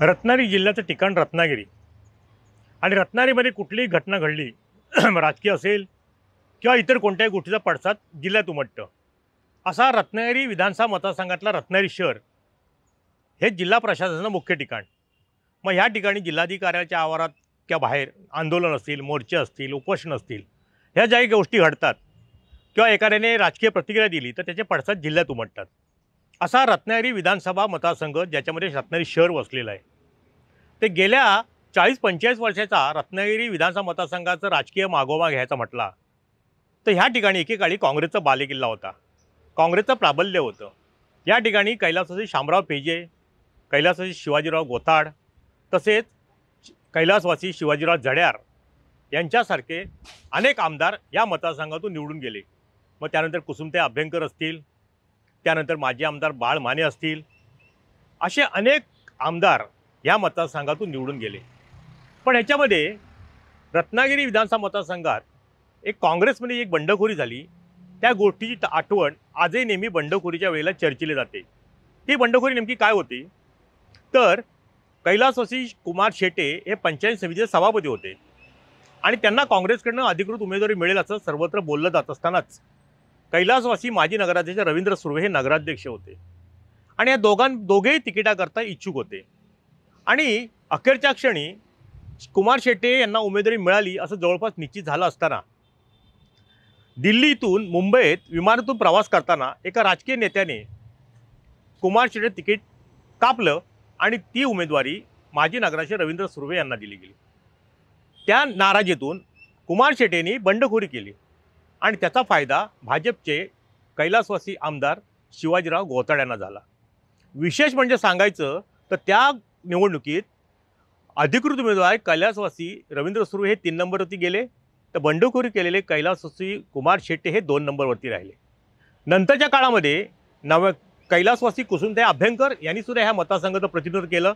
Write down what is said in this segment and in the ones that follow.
रत्नागिरी जिल्ह्याचं ठिकाण रत्नागिरी आणि रत्नागिरीमध्ये कुठलीही घटना घडली राजकीय असेल किंवा इतर कोणत्याही गोष्टीचा पडसाद जिल्ह्यात उमटतं. असा रत्नागिरी विधानसभा मतदारसंघातला रत्नागिरी शहर हे जिल्हा प्रशासनाचं मुख्य ठिकाण. मग ह्या ठिकाणी जिल्हाधिकाऱ्याच्या आवारात किंवा बाहेर आंदोलन असतील, मोर्चे असतील, उपोषण असतील, ह्या ज्याही गोष्टी घडतात किंवा एखाद्याने राजकीय प्रतिक्रिया दिली तर त्याचे पडसाद जिल्ह्यात उमटतात. असा रत्नागिरी विधानसभा मतदारसंघ ज्याच्यामध्ये रत्नागिरी शहर वसलेलं आहे. ते गेल्या 40-45 वर्षाचा रत्नागिरी विधानसभा मतदारसंघाचं राजकीय मागोवा घ्यायचा म्हटला तर ह्या ठिकाणी एकेकाळी काँग्रेसचा बालेकिल्ला होता, काँग्रेसचं प्राबल्य होतं. या ठिकाणी कैलासवासी शामराव पेजे, कैलासवासी शिवाजीराव गोताड तसेच कैलासवासी शिवाजीराव जड्यार यांच्यासारखे अनेक आमदार या मतदारसंघातून निवडून गेले. मग त्यानंतर कुसुमताई अभ्यंकर असतील, त्यानंतर माजी आमदार बाळ माने असतील, असे अनेक आमदार या मतदारसंघातून निवडून गेले. पण ह्याच्यामध्ये रत्नागिरी विधानसभा मतदारसंघात एक काँग्रेसमध्ये एक बंडखोरी झाली. त्या गोष्टीची आठवण आजही नेहमी बंडखोरीच्या वेळेला चर्चिली जाते. ती बंडखोरी नेमकी काय होती तर कैलासवासी कुमार शेटे हे पंचायत समितीचे सभापती होते आणि त्यांना काँग्रेसकडनं अधिकृत उमेदवारी मिळेल असं सर्वत्र बोललं जात असतानाच कैलासवासी माजी नगराध्यक्ष रवींद्र सुर्वे हे नगराध्यक्ष होते आणि या दोघेही तिकिटाकरता इच्छुक होते. आणि अखेरच्या क्षणी कुमार शेटे यांना उमेदवारी मिळाली असं जवळपास निश्चित झालं असताना दिल्लीतून मुंबईत विमानातून प्रवास करताना एका राजकीय नेत्याने कुमार शेटे तिकीट कापलं आणि ती उमेदवारी माजी नगराध्यक्ष रवींद्र सुर्वे यांना दिली गेली. त्या नाराजीतून कुमार शेटेंनी बंडखोरी केली आणि त्याचा फायदा भाजपचे कैलासवासी आमदार शिवाजीराव गोताड यांना झाला. विशेष म्हणजे सांगायचं तर त्या निवडणुकीत अधिकृत उमेदवार कैलासवासी रवींद्र सुर्वे हे 3 नंबरवरती गेले तर बंडखोरी केलेले कैलासवासी कुमार शेट्टे हे 2 नंबरवरती राहिले. नंतरच्या काळामध्ये कैलासवासी कुसुमताई अभ्यंकर यांनी सुद्धा ह्या मतदारसंघाचं प्रतिनिधित्व केलं.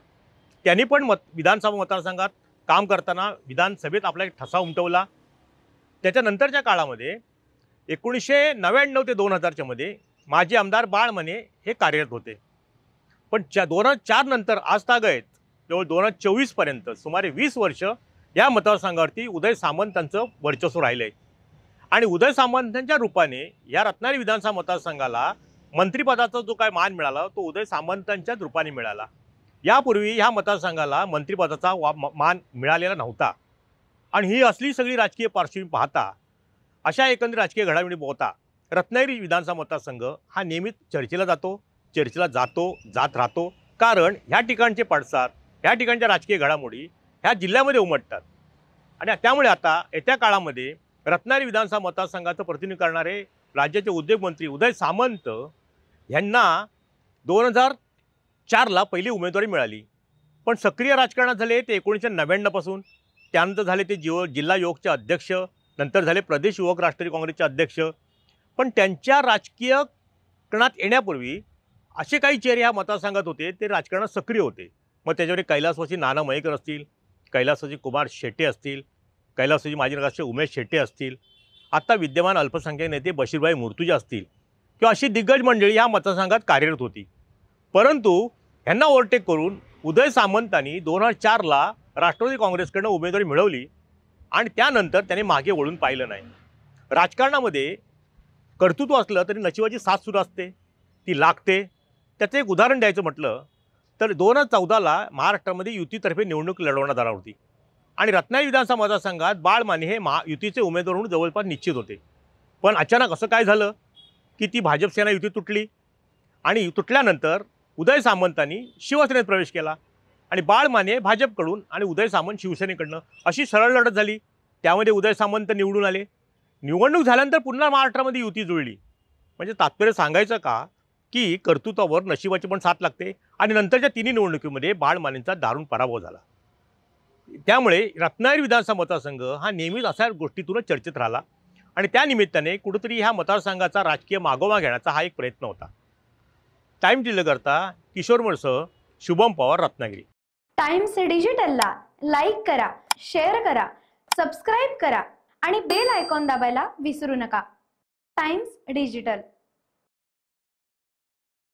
त्यांनी पण विधानसभा मतदारसंघात काम करताना विधानसभेत आपला एक ठसा उमटवला. त्याच्यानंतरच्या काळामध्ये 1999 ते 2000च्या मध्ये माजी आमदार बाळ माने हे कार्यरत होते. पण 2004 नंतर आज तागत जवळ 2024 पर्यंत सुमारे 20 वर्ष या मतदारसंघावरती उदय सामंतांचं वर्चस्व राहिलं आहे. आणि उदय सामंतांच्या रूपाने या रत्नागिरी विधानसभा मतदारसंघाला मंत्रिपदाचा जो काय मान मिळाला तो उदय सामंतांच्याच रूपाने मिळाला. यापूर्वी ह्या मतदारसंघाला मंत्रिपदाचा मान मिळालेला नव्हता. आणि ही असली सगळी राजकीय पार्श्वभूमी पाहता अशा एकंदरीत राजकीय घडामोडी पाहता रत्नागिरी विधानसभा मतदारसंघ हा नेहमीच चर्चेला जात राहतो. कारण ह्या ठिकाणचे पडसाद, ह्या ठिकाणच्या राजकीय घडामोडी ह्या जिल्ह्यामध्ये उमटतात. आणि त्यामुळे आता येत्या काळामध्ये रत्नागिरी विधानसभा मतदारसंघाचं प्रतिनिधित्व करणारे राज्याचे उद्योगमंत्री उदय सामंत यांना 2004ला पहिली उमेदवारी मिळाली. पण सक्रिय राजकारणात झाले ते 1999 पासून. त्यानंतर झाले ते जिल्हा युवकचे अध्यक्ष, नंतर झाले प्रदेश युवक राष्ट्रवादी काँग्रेसचे अध्यक्ष. पण त्यांच्या राजकीय करणात येण्यापूर्वी असे काही चेहरे ह्या मतदारसंघात होते ते राजकारणात सक्रिय होते. मग त्याच्यावर कैलासवासी नाना मयेकर असतील, कैलासवासी कुमार शेट्टे असतील, कैलासवासी माजी नगराध्यक्ष उमेश शेट्टे असतील, आता विद्यमान अल्पसंख्याक नेते बशीरभाई मुर्तुजा असतील किंवा अशी दिग्गज मंडळी ह्या मतदारसंघात कार्यरत होती. परंतु ह्यांना ओव्हरटेक करून उदय सामंतांनी 2004ला राष्ट्रवादी काँग्रेसकडनं उमेदवारी मिळवली आणि त्यानंतर त्याने मागे वळून पाहिलं नाही. राजकारणामध्ये कर्तृत्व असलं तरी नशिबाची साथ सुरू असते, ती लागते. त्याचं एक उदाहरण द्यायचं म्हटलं तर 2014ला महाराष्ट्रामध्ये युतीतर्फे निवडणूक लढवण्यात आली होती आणि रत्नागिरी विधानसभा मतदारसंघात बाळ माने हे युतीचे उमेदवार म्हणून जवळपास निश्चित होते. पण अचानक असं काय झालं की ती भाजप सेना युती तुटली आणि तुटल्यानंतर उदय सामंतांनी शिवसेनेत प्रवेश केला आणि बाळ माने भाजपकडून आणि उदय सामंत शिवसेनेकडनं अशी सरळ लढत झाली. त्यामध्ये उदय सामंत निवडून आले. निवडणूक झाल्यानंतर पुन्हा महाराष्ट्रामध्ये युती जुळली. म्हणजे तात्पर्य सांगायचं का की कर्तृत्वावर नशिबाची पण साथ लागते. आणि नंतरच्या तिन्ही निवडणुकीमध्ये बाळ मानेंचा दारुण पराभव झाला. त्यामुळे रत्नागिरी विधानसभा मतदारसंघ हा नेहमीच अशा गोष्टीतूनच चर्चेत राहिला आणि त्या निमित्ताने कुठेतरी ह्या मतदारसंघाचा राजकीय मागोवा घेण्याचा हा एक प्रयत्न होता. टाइम जिल्ह्याकरता किशोर मोरसह शुभम पवार, रत्नागिरी. टाइम्स डिजिटलला लाईक करा, शेअर करा, सबस्क्राईब करा आणि बेल आयकॉन दाबायला विसरू नका. Times digital.